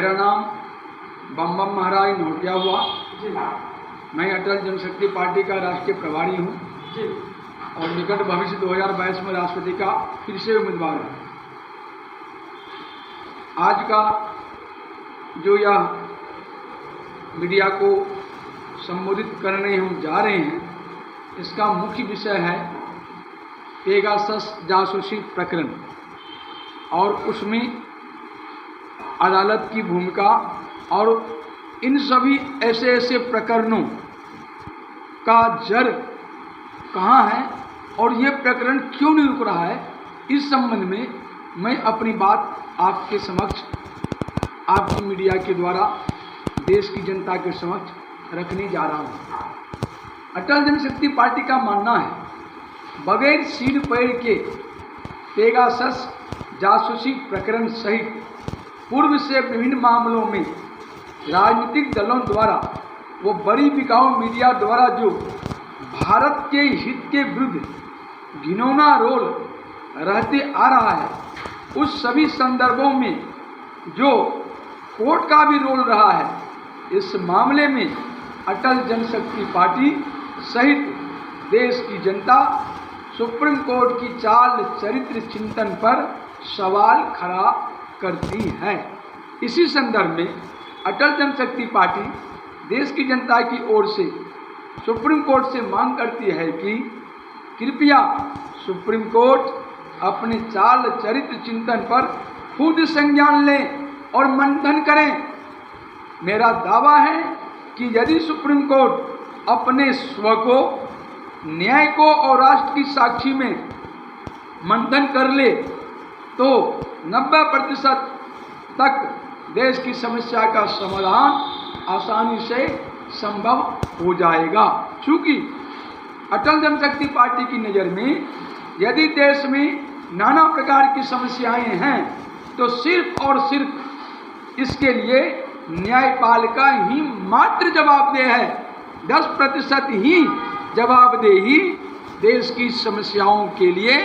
मेरा नाम बम बम महाराज नोटिया हुआ। मैं अटल जनशक्ति पार्टी का राष्ट्रीय प्रभारी हूँ और निकट भविष्य 2022 में राष्ट्रपति का फिर से उम्मीदवार हूँ। आज का जो यह मीडिया को संबोधित करने हम जा रहे हैं, इसका मुख्य विषय है पेगासस जासूसी प्रकरण और उसमें अदालत की भूमिका और इन सभी ऐसे प्रकरणों का जड़ कहाँ है और ये प्रकरण क्यों नहीं रुक रहा है, इस संबंध में मैं अपनी बात आपके समक्ष, आपकी मीडिया के द्वारा देश की जनता के समक्ष रखने जा रहा हूँ। अटल जनशक्ति पार्टी का मानना है बगैर सिर पैर के पेगासस जासूसी प्रकरण सहित पूर्व से विभिन्न मामलों में राजनीतिक दलों द्वारा वो बड़ी बिकाऊ मीडिया द्वारा जो भारत के हित के विरुद्ध घिनौना रोल रहते आ रहा है, उस सभी संदर्भों में जो कोर्ट का भी रोल रहा है, इस मामले में अटल जनशक्ति पार्टी सहित देश की जनता सुप्रीम कोर्ट की चाल चरित्र चिंतन पर सवाल खड़ा करती है। इसी संदर्भ में अटल जनशक्ति पार्टी देश की जनता की ओर से सुप्रीम कोर्ट से मांग करती है कि कृपया सुप्रीम कोर्ट अपने चाल चरित्र चिंतन पर खुद संज्ञान लें और मंथन करें। मेरा दावा है कि यदि सुप्रीम कोर्ट अपने स्व को, न्याय को और राष्ट्र की साक्षी में मंथन कर ले तो 90% तक देश की समस्या का समाधान आसानी से संभव हो जाएगा। चूँकि अटल जनशक्ति पार्टी की नज़र में यदि देश में नाना प्रकार की समस्याएं हैं तो सिर्फ और सिर्फ इसके लिए न्यायपालिका ही मात्र जवाबदेह है। 10% ही जवाबदेही देश की समस्याओं के लिए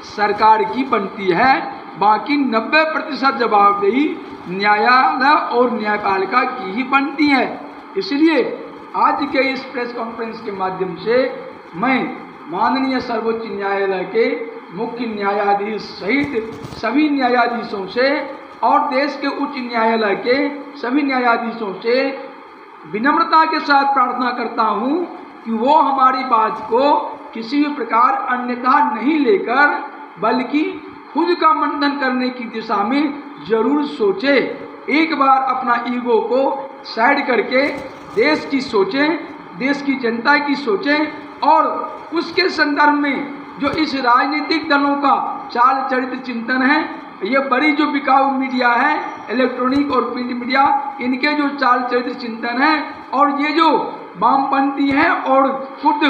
सरकार की बनती है, बाकी 90% जवाबदेही न्यायालय और न्यायपालिका की ही बनती है। इसलिए आज के इस प्रेस कॉन्फ्रेंस के माध्यम से मैं माननीय सर्वोच्च न्यायालय के मुख्य न्यायाधीश सहित सभी न्यायाधीशों से और देश के उच्च न्यायालय के सभी न्यायाधीशों से विनम्रता के साथ प्रार्थना करता हूं कि वो हमारी बात को किसी भी प्रकार अन्यथा नहीं लेकर बल्कि खुद का मंथन करने की दिशा में जरूर सोचे। एक बार अपना ईगो को साइड करके देश की सोचें, देश की जनता की सोचें और उसके संदर्भ में जो इस राजनीतिक दलों का चाल चरित्र चिंतन है, ये बड़ी जो बिकाऊ मीडिया है, इलेक्ट्रॉनिक और प्रिंट मीडिया, इनके जो चाल चरित्र चिंतन है और ये जो वामपंथी हैं और खुद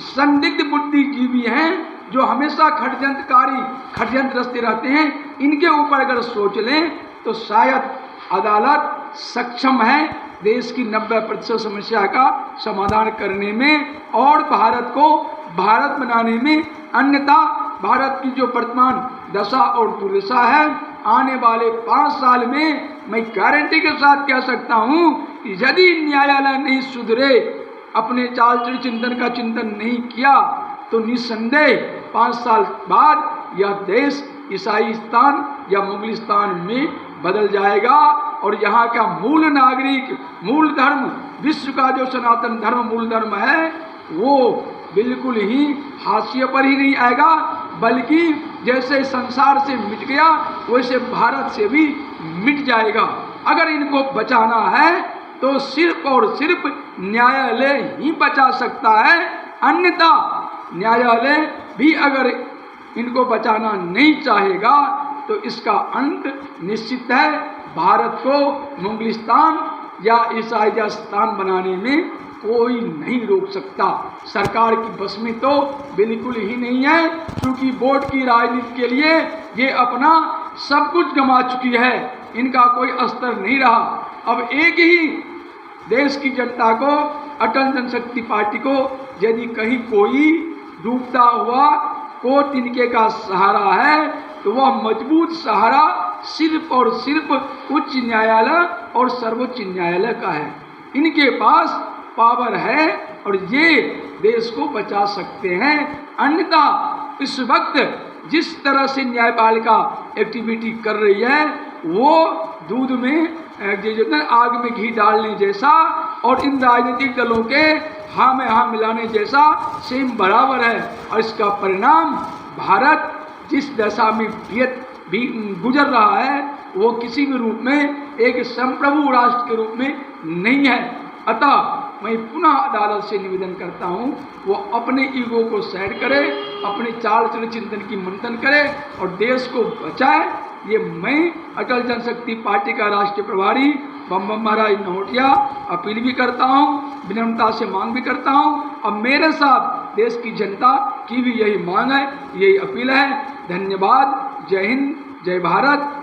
संदिग्ध बुद्धिजीवी हैं जो हमेशा षड्यंत्र रचते रहते हैं, इनके ऊपर अगर सोच लें तो शायद अदालत सक्षम है देश की 90% समस्या का समाधान करने में और भारत को भारत बनाने में। अन्यथा भारत की जो वर्तमान दशा और दुर्दशा है, आने वाले 5 साल में मैं गारंटी के साथ कह सकता हूं कि यदि न्यायालय नहीं सुधरे, अपने चाल चरित्र चिंतन का चिंतन नहीं किया तो निस्संदेह 5 साल बाद यह देश ईसाईस्तान या मुगलिस्तान में बदल जाएगा और यहाँ का मूल नागरिक, मूल धर्म, विश्व का जो सनातन धर्म मूल धर्म है, वो बिल्कुल ही हाशिए पर ही नहीं आएगा, बल्कि जैसे संसार से मिट गया वैसे भारत से भी मिट जाएगा। अगर इनको बचाना है तो सिर्फ और सिर्फ न्यायालय ही बचा सकता है, अन्यथा न्यायालय भी अगर इनको बचाना नहीं चाहेगा तो इसका अंत निश्चित है। भारत को मुगलिस्तान या ईसाईस्तान बनाने में कोई नहीं रोक सकता। सरकार की बस में तो बिल्कुल ही नहीं है, क्योंकि वोट की राजनीति के लिए ये अपना सब कुछ गंवा चुकी है, इनका कोई अस्तर नहीं रहा। अब एक ही देश की जनता को, अटल जनशक्ति पार्टी को यदि कहीं कोई डूबता हुआ को तिनके का सहारा है तो वह मजबूत सहारा सिर्फ और सिर्फ उच्च न्यायालय और सर्वोच्च न्यायालय का है। इनके पास पावर है और ये देश को बचा सकते हैं। अन्यथा इस वक्त जिस तरह से न्यायपालिका एक्टिविटी कर रही है वो दूध में आग में घी डालने जैसा और इन राजनीतिक दलों के हाँ में हाँ मिलाने जैसा सेम बराबर है। और इसका परिणाम भारत जिस दशा में भी गुजर रहा है वो किसी भी रूप में एक संप्रभु राष्ट्र के रूप में नहीं है। अतः मैं पुनः अदालत से निवेदन करता हूँ वो अपने ईगो को साइड करे, अपने चाल चलन चिंतन की मंथन करे और देश को बचाए। ये मैं अटल जनशक्ति पार्टी का राष्ट्रीय प्रभारी बम बम महाराज नहोटिया अपील भी करता हूँ, विनम्रता से मांग भी करता हूँ और मेरे साथ देश की जनता की भी यही मांग है, यही अपील है। धन्यवाद। जय हिंद, जय भारत।